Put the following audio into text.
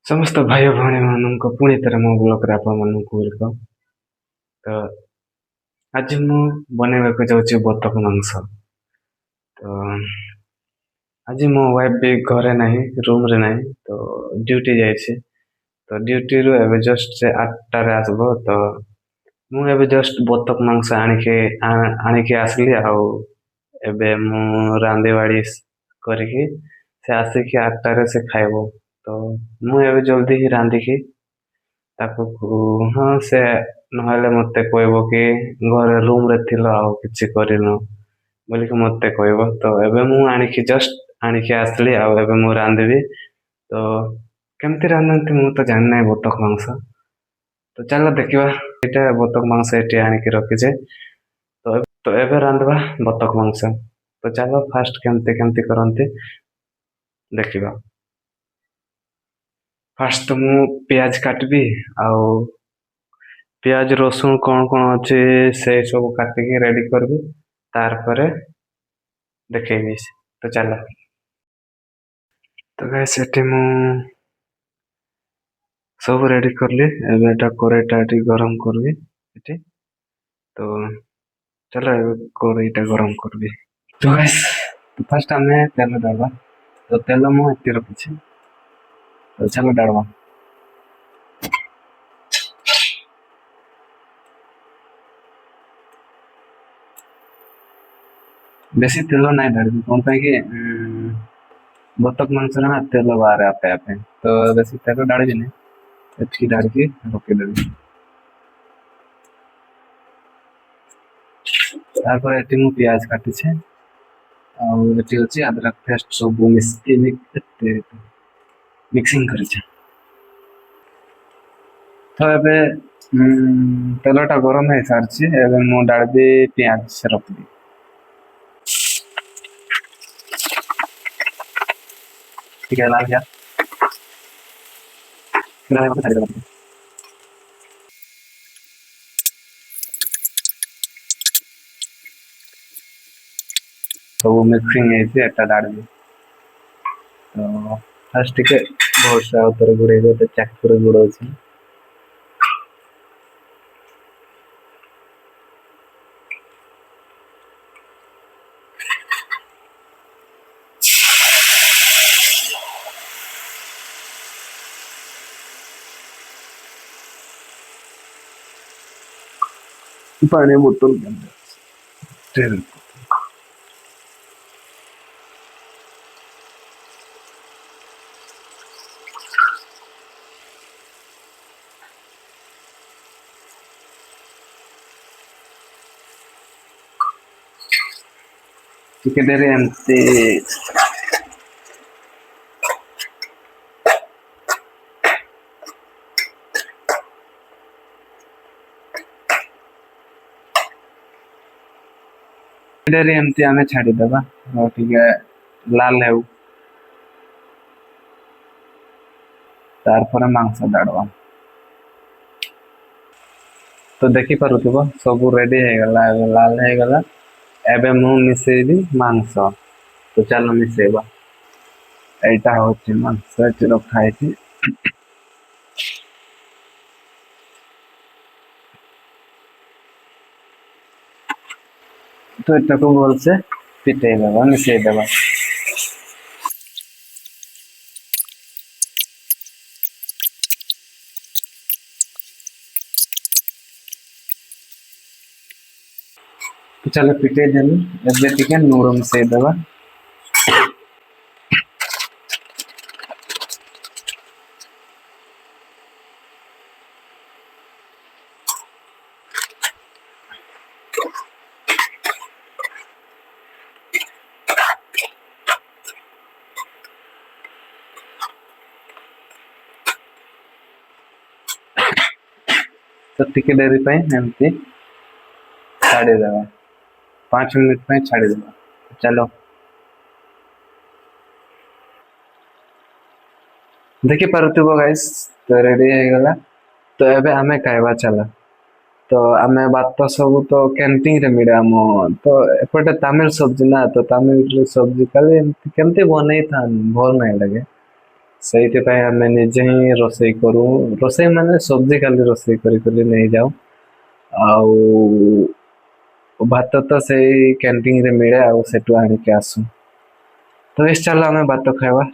ସମସ୍ତ ଭାଇ ଓ ଭଉଣୀମାନଙ୍କୁ ପୁଣି ଥରେ ମୋ ବ୍ଲଗରେ ଆପଣମାନଙ୍କୁ ୱେଲକମ୍। ତ ଆଜି ମୁଁ ବନେଇବାକୁ ଯାଉଛି ବତକ ମାଂସ। ତ ଆଜି ମୋ ୱାଇଫ୍ ବି ଘରେ ନାହିଁ, ରୁମ୍ରେ ନାହିଁ, ତ ଡ୍ୟୁଟି ଯାଇଛି। ତ ଡ୍ୟୁଟିରୁ ଏବେ ଜଷ୍ଟ ସେ 8ଟାରେ ଆସିବ। ତ ମୁଁ ଏବେ ଜଷ୍ଟ ବତକ ମାଂସ ଆଣିକି ଆସିଲି। ଆଉ ଏବେ ମୁଁ ରାନ୍ଧିବାଢ଼ି କରିକି ସେ ଆସିକି 8ଟାରେ ସେ ଖାଇବ। ତ ମୁଁ ଏବେ ଜଲ୍ଦି ହିଁ ରାନ୍ଧିକି ତାକୁ ହଁ ସେ ନହେଲେ ମତେ କହିବ କି ଘରେ ରୁମ୍ରେ ଥିଲ ଆଉ କିଛି କରିନ ବୋଲିକି ମତେ କହିବ। ତ ଏବେ ମୁଁ ଆଣିକି ଆସିଲି, ଆଉ ଏବେ ମୁଁ ରାନ୍ଧିବି। ତ କେମିତି ରାନ୍ଧନ୍ତି ମୁଁ ତ ଜାଣିନାହିଁ ବତକ ମାଂସ। ତ ଚାଲ ଦେଖିବା। ଏଇଟା ବତକ ମାଂସ ଏଠି ଆଣିକି ରଖିଛେ। ତ ଏବେ ରାନ୍ଧିବା ବତକ ମାଂସ। ତ ଚାଲ ଫାଷ୍ଟ କେମିତି କେମିତି କରନ୍ତି ଦେଖିବା। ଫାଷ୍ଟ ତ ମୁଁ ପିଆଜ କାଟିବି, ଆଉ ପିଆଜ ରସୁଣ କଣ କଣ ଅଛି ସେ ସବୁ କାଟିକି ରେଡି କରିବି। ତାପରେ ଦେଖେଇବି। ତ ଚାଲ। ତ ଗାଇସ୍ ସେଠି ମୁଁ ସବୁ ରେଡି କରିଲି। ଏବେ ଏଟା କରେଇଟା ଟିକେ ଗରମ କରିବି ଏଠି। ତ ଚାଲ ଏବେ କରେଇଟା ଗରମ କରିବି। ତ ଗାଇସ୍ ଫାଷ୍ଟ ଆମେ ତେଲ ଦବା। ତ ତେଲ ମୁଁ ଏଠି ରଖିଛି। ତ ଚାଲ ଡାଳବା। ବେଶୀ ତେଲ ନାହିଁ ଢାଳିବି, କଣ ପାଇଁ କି ବତକ ମାଂସରେ ନା ତେଲ ବାହାରେ ଆପେ ଆପେ। ତ ବେଶୀ ତେଲ ଢାଳିବିନି, ଏତିକି ଢାଳିକି ରଖିଦେବି। ତାପରେ ଏଠି ମୁଁ ପିଆଜ କାଟିଛି, ଆଉ ଏଠି ଅଛି ଅଦରକ ପେଷ୍ଟ ସବୁ ମିକ୍ସିଂ କରିଛି। ତ ଏବେ ତେଲଟା ଗରମ ହେଇସାରିଛି। ଏବେ ମୁଁ ଢାଳିବି ପିଆଜ ରଖିବି। ଟିକେ ହେଲା ଭଳିଆ ଛାଡ଼ିଦେବା। ସବୁ ମିକ୍ସିଂ ହେଇଛି, ଏଟା ଢାଳିବି। ତ ଫାଷ୍ଟ ଟିକେ ଭଲସେ ଆଉ ଥରେ ଘୋଡ଼େଇବି, ଗୋଟେ ଚାକୁରେ ଘୋଡ଼ଉଛି। ପାଣି ବୋତଲ ଟିକେ ଡେରି ଏମିତି ଏମିତି ଆମେ ଛାଡିଦବା, ଆଉ ଟିକେ ଲାଲ ହେଉ। ତାପରେ ମାଂସ ଢାଳିବା। ତ ଦେଖିପାରୁଥିବ ସବୁ ରେଡି ହେଇଗଲା, ଏବେ ଲାଲ ହେଇଗଲା। ଏବେ ମୁଁ ମିଶେଇବି ମାଂସ। ତ ଚାଲ ମିଶେଇବା। ଏଇଟା ହଉଛି ମାଂସ, ଏଠି ରଖା ହେଇଛି। ତ ଏଟାକୁ ଭଲସେ ଫିଟେଇ ଦବା, ମିଶେଇ ଦବା। ତ ଚାଲ ଫିଟେଇ ଦେଲି। ଏବେ ଟିକେ ଲୁଣ ମିଶେଇ ଦବା। ତ ଟିକେ ଡେରି ପାଇଁ ଏମିତି ଛାଡ଼ିଦେବା, 5 ମିନିଟ୍ ପାଇଁ ଛାଡ଼ିଦେବା। ଚାଲ ଦେଖିପାରୁଥିବ ଗାଇସ୍, ତ ରେଡି ହେଇଗଲା। ତ ଏବେ ଆମେ ଖାଇବା ଚାଲ। ତ ଆମେ ଭାତ ସବୁ ତ କ୍ୟାଣ୍ଟିନରେ ମିଳେ ଆମ। ତ ଏପଟେ ତାମିଲ ସବଜି ନା, ତ ତାମିଲ ସବଜି କାଲି ଏମିତି କେମିତି ବନେଇଥାନ୍ତି ଭଲ ନାହିଁ ଲାଗେ। ସେଇଥିପାଇଁ ଆମେ ନିଜେ ହିଁ ରୋଷେଇ କରୁ। ରୋଷେଇ ମାନେ ସବଜି ଖାଲି ରୋଷେଇ କରି କରି ନେଇଯାଉ। ଆଉ ଭାତ ତ ସେଇ କ୍ୟାଣ୍ଟିନରେ ମିଳେ ଆଉ ସେଠୁ ଆଣିକି ଆସୁ। ତ ବେଶ ଚାଲ ଆମେ ଭାତ ଖାଇବା।